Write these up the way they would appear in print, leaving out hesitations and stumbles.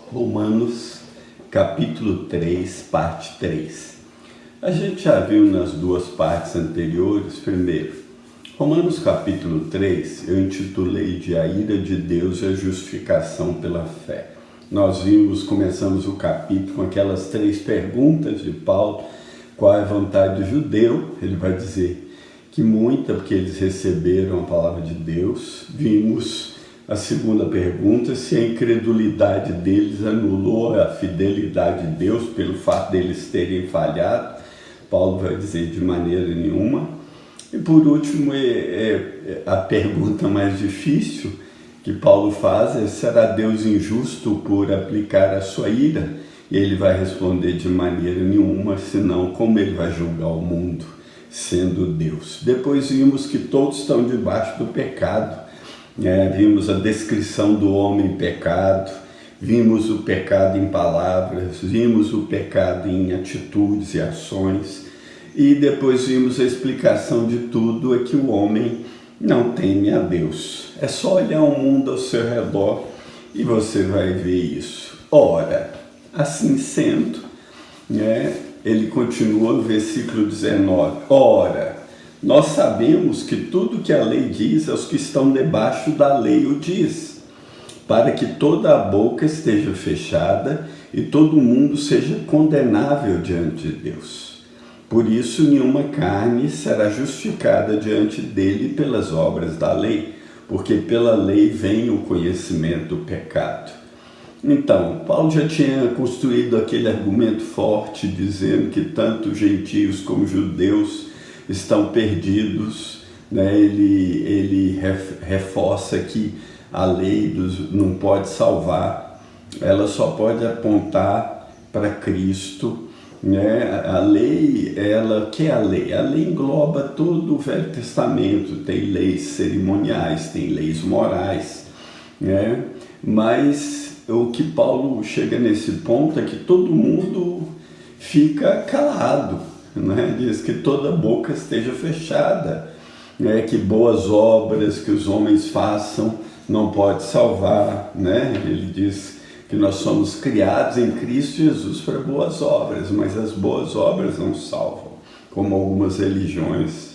Romanos, capítulo 3, parte 3. A gente já viu nas duas partes anteriores. Primeiro, Romanos capítulo 3, eu intitulei de A Ira de Deus e a Justificação pela Fé. Nós começamos o capítulo com aquelas 3 perguntas de Paulo. Qual é a vontade do judeu? Ele vai dizer que muita, porque eles receberam a palavra de Deus. Vimos a segunda pergunta, se a incredulidade deles anulou a fidelidade de Deus pelo fato deles terem falhado. Paulo vai dizer de maneira nenhuma. E por último, a pergunta mais difícil que Paulo faz é: será Deus injusto por aplicar a sua ira? E ele vai responder de maneira nenhuma, senão como ele vai julgar o mundo sendo Deus. Depois vimos que todos estão debaixo do pecado. Vimos a descrição do homem em pecado, vimos o pecado em palavras, vimos o pecado em atitudes e ações, e depois vimos a explicação de tudo, é que o homem não teme a Deus. É só olhar o mundo ao seu redor e você vai ver isso. Ora, assim sendo, ele continua no versículo 19, ora, nós sabemos que tudo que a lei diz aos que estão debaixo da lei o diz, para que toda a boca esteja fechada e todo mundo seja condenável diante de Deus. Por isso, nenhuma carne será justificada diante dele pelas obras da lei, porque pela lei vem o conhecimento do pecado. Então, Paulo já tinha construído aquele argumento forte, dizendo que tanto gentios como judeus estão perdidos, Ele reforça que a lei não pode salvar, ela só pode apontar para Cristo, A lei, que é a lei? A lei engloba todo o Velho Testamento, tem leis cerimoniais, tem leis morais, Mas o que Paulo chega nesse ponto é que todo mundo fica calado, Diz que toda boca esteja fechada, que boas obras que os homens façam não pode salvar, Ele diz que nós somos criados em Cristo Jesus para boas obras, mas as boas obras não salvam, como algumas religiões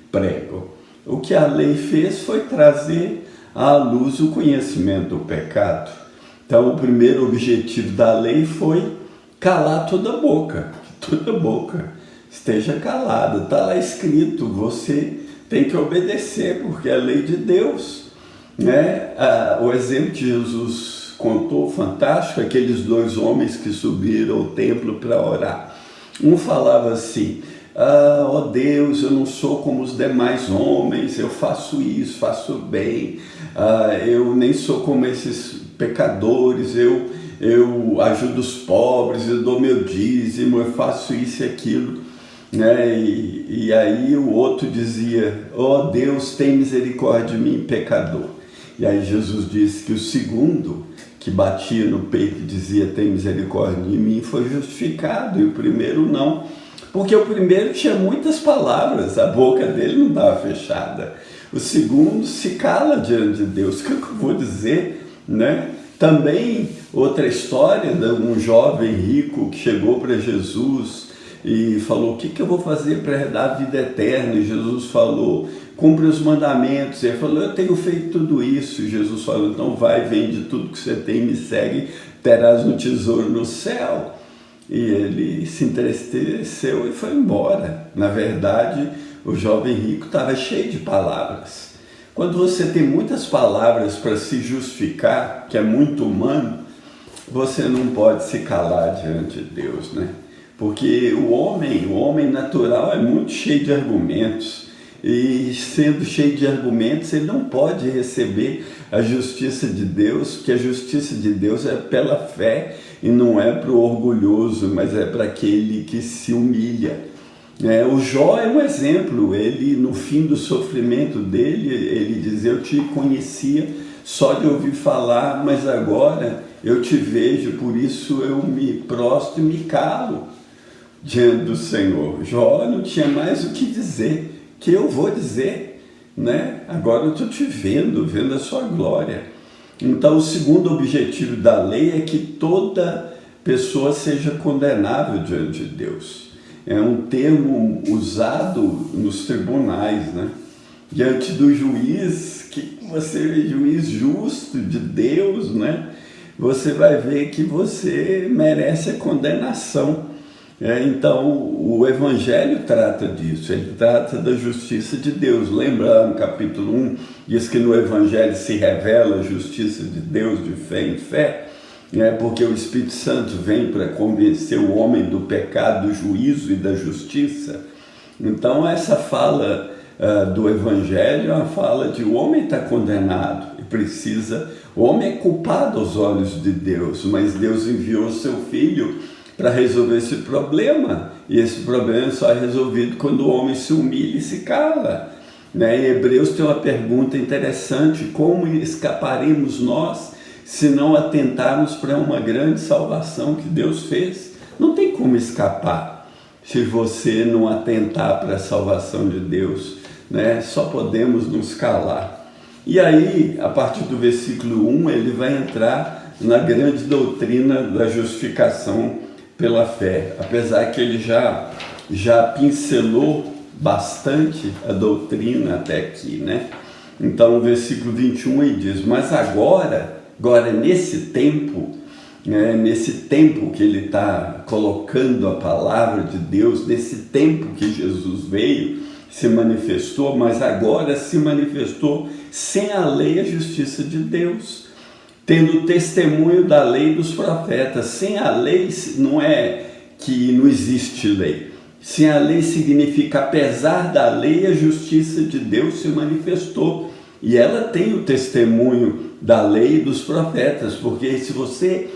pregam. O que a lei fez foi trazer à luz o conhecimento do pecado. Então, o primeiro objetivo da lei foi calar toda boca, que toda boca esteja calada. Está lá escrito, você tem que obedecer, porque é a lei de Deus. O exemplo que Jesus contou, fantástico, aqueles 2 homens que subiram ao templo para orar. Um falava assim: ó Deus, eu não sou como os demais homens, eu faço isso, faço bem, eu nem sou como esses pecadores, eu ajudo os pobres, eu dou meu dízimo, eu faço isso e aquilo. E aí o outro dizia: ó Deus, tem misericórdia de mim, pecador. E aí Jesus disse que o segundo, que batia no peito e dizia: tem misericórdia de mim, foi justificado, e o primeiro não, porque o primeiro tinha muitas palavras, a boca dele não estava fechada. O segundo se cala diante de Deus. O que eu vou dizer, Também outra história de um jovem rico que chegou para Jesus e falou: o que eu vou fazer para herdar a vida eterna? E Jesus falou: cumpre os mandamentos. E ele falou: eu tenho feito tudo isso. E Jesus falou: então vai, vende tudo que você tem, me segue, terás um tesouro no céu. E ele se entristeceu e foi embora. Na verdade, o jovem rico estava cheio de palavras. Quando você tem muitas palavras para se justificar, que é muito humano, você não pode se calar diante de Deus, Porque o homem natural é muito cheio de argumentos, e sendo cheio de argumentos, ele não pode receber a justiça de Deus, porque a justiça de Deus é pela fé e não é para o orgulhoso, mas é para aquele que se humilha. O Jó é um exemplo. Ele, no fim do sofrimento dele, ele diz: eu te conhecia só de ouvir falar, mas agora eu te vejo, por isso eu me prostro e me calo diante do Senhor. Jó não tinha mais o que dizer, que eu vou dizer, Agora eu estou te vendo a sua glória. Então, o segundo objetivo da lei é que toda pessoa seja condenável diante de Deus. É um termo usado nos tribunais, né? Diante do juiz, que você é juiz justo de Deus, né? Você vai ver que você merece a condenação. Então, o Evangelho trata disso, ele trata da justiça de Deus. Lembra no capítulo 1, diz que no Evangelho se revela a justiça de Deus de fé em fé, porque o Espírito Santo vem para convencer o homem do pecado, do juízo e da justiça. Então, essa fala do Evangelho é uma fala de o homem está condenado e precisa, o homem é culpado aos olhos de Deus, mas Deus enviou o seu Filho para resolver esse problema, e esse problema só é resolvido quando o homem se humilha e se cala. Em Hebreus tem uma pergunta interessante: como escaparemos nós se não atentarmos para uma grande salvação que Deus fez? Não tem como escapar se você não atentar para a salvação de Deus, só podemos nos calar. E aí, a partir do versículo 1, ele vai entrar na grande doutrina da justificação pela fé, apesar que ele já pincelou bastante a doutrina até aqui, Então, no versículo 21 ele diz: mas agora nesse tempo, nesse tempo que ele está colocando a palavra de Deus, nesse tempo que Jesus veio, se manifestou, mas agora se manifestou sem a lei a justiça de Deus, tendo testemunho da lei dos profetas. Sem a lei não é que não existe lei. Sem a lei significa, apesar da lei, a justiça de Deus se manifestou. E ela tem o testemunho da lei e dos profetas, porque se você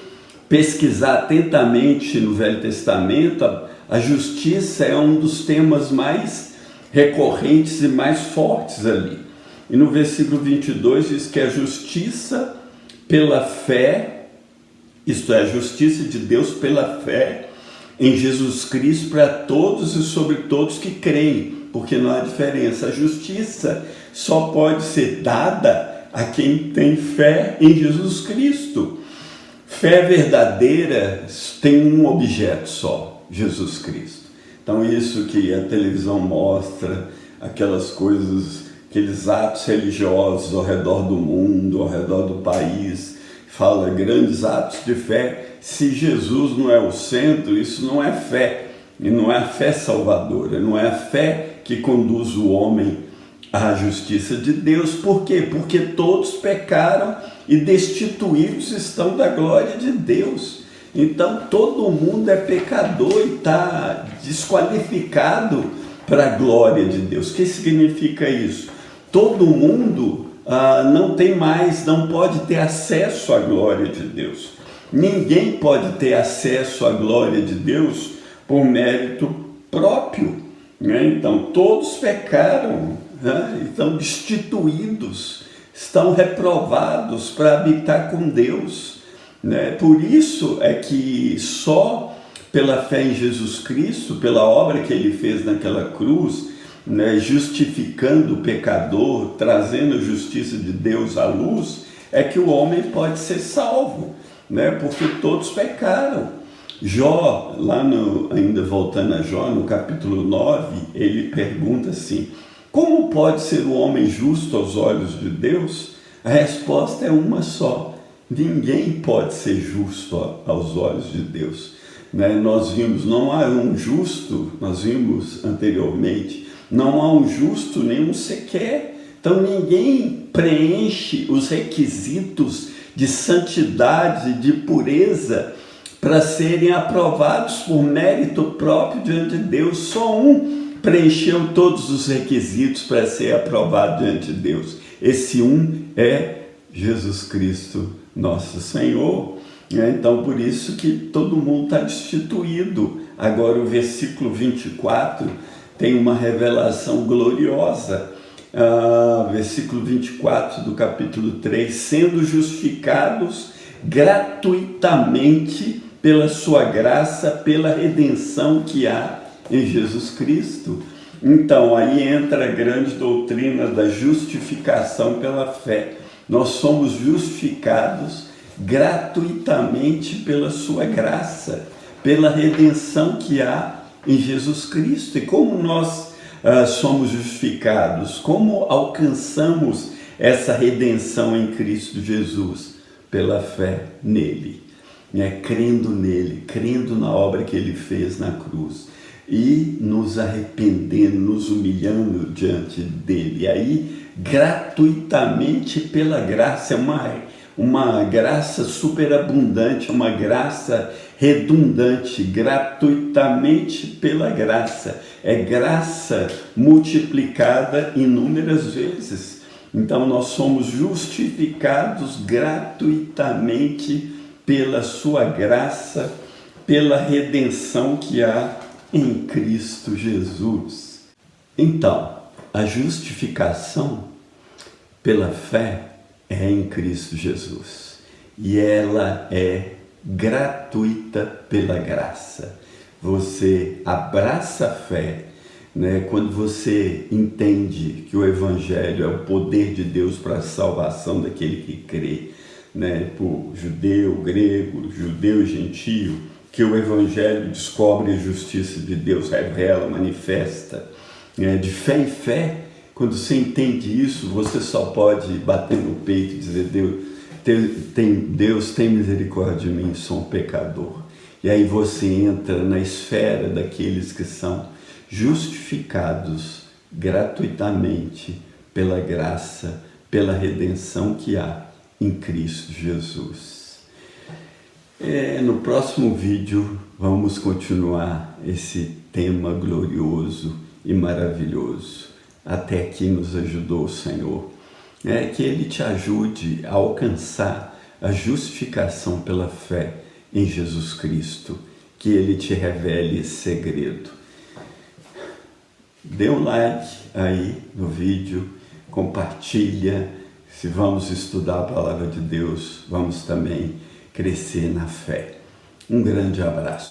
pesquisar atentamente no Velho Testamento, a justiça é um dos temas mais recorrentes e mais fortes ali. E no versículo 22 diz que a justiça pela fé, isto é, a justiça de Deus pela fé em Jesus Cristo para todos e sobre todos que creem, porque não há diferença. A justiça só pode ser dada a quem tem fé em Jesus Cristo. Fé verdadeira tem um objeto só: Jesus Cristo. Então, isso que a televisão mostra, aquelas coisas, aqueles atos religiosos ao redor do mundo, ao redor do país, fala grandes atos de fé. Se Jesus não é o centro, isso não é fé, e não é a fé salvadora, não é a fé que conduz o homem à justiça de Deus. Por quê? Porque todos pecaram e destituídos estão da glória de Deus. Então todo mundo é pecador e está desqualificado para a glória de Deus. O que significa isso? Todo mundo não pode ter acesso à glória de Deus. Ninguém pode ter acesso à glória de Deus por mérito próprio. Então, todos pecaram, estão destituídos, estão reprovados para habitar com Deus. Por isso é que só pela fé em Jesus Cristo, pela obra que ele fez naquela cruz, justificando o pecador, trazendo a justiça de Deus à luz, é que o homem pode ser salvo, porque todos pecaram. Jó, ainda voltando a Jó, no capítulo 9, ele pergunta assim: como pode ser o homem justo aos olhos de Deus? A resposta é uma só: ninguém pode ser justo aos olhos de Deus. Nós vimos, não há um justo, nós vimos anteriormente, não há um justo nenhum sequer. Então ninguém preenche os requisitos de santidade, de pureza, para serem aprovados por mérito próprio diante de Deus. Só um preencheu todos os requisitos para ser aprovado diante de Deus. Esse um é Jesus Cristo, nosso Senhor. Então, por isso que todo mundo está destituído. Agora, o versículo 24 tem uma revelação gloriosa. Versículo 24 do capítulo 3: sendo justificados gratuitamente pela sua graça, pela redenção que há em Jesus Cristo. Então, aí entra a grande doutrina da justificação pela fé. Nós somos justificados gratuitamente pela sua graça, pela redenção que há em Jesus Cristo. E como nós somos justificados? Como alcançamos essa redenção em Cristo Jesus? Pela fé nele, crendo nele, crendo na obra que ele fez na cruz e nos arrependendo, nos humilhando diante dele. E aí, gratuitamente pela graça, uma graça superabundante, uma graça redundante, gratuitamente pela graça. É graça multiplicada inúmeras vezes. Então nós somos justificados gratuitamente pela sua graça, pela redenção que há em Cristo Jesus. Então, a justificação pela fé é em Cristo Jesus. E ela é gratuita pela graça. Você abraça a fé, quando você entende que o Evangelho é o poder de Deus para a salvação daquele que crê, por judeu, grego, judeu e gentio, que o Evangelho descobre a justiça de Deus, revela, manifesta. De fé em fé, quando você entende isso, você só pode bater no peito e dizer: Deus tem misericórdia de mim, sou um pecador. E aí você entra na esfera daqueles que são justificados gratuitamente pela graça, pela redenção que há em Cristo Jesus. No próximo vídeo vamos continuar esse tema glorioso e maravilhoso. Até aqui nos ajudou o Senhor. Que Ele te ajude a alcançar a justificação pela fé em Jesus Cristo, que Ele te revele esse segredo. Dê um like aí no vídeo, compartilha. Se vamos estudar a palavra de Deus, vamos também crescer na fé. Um grande abraço.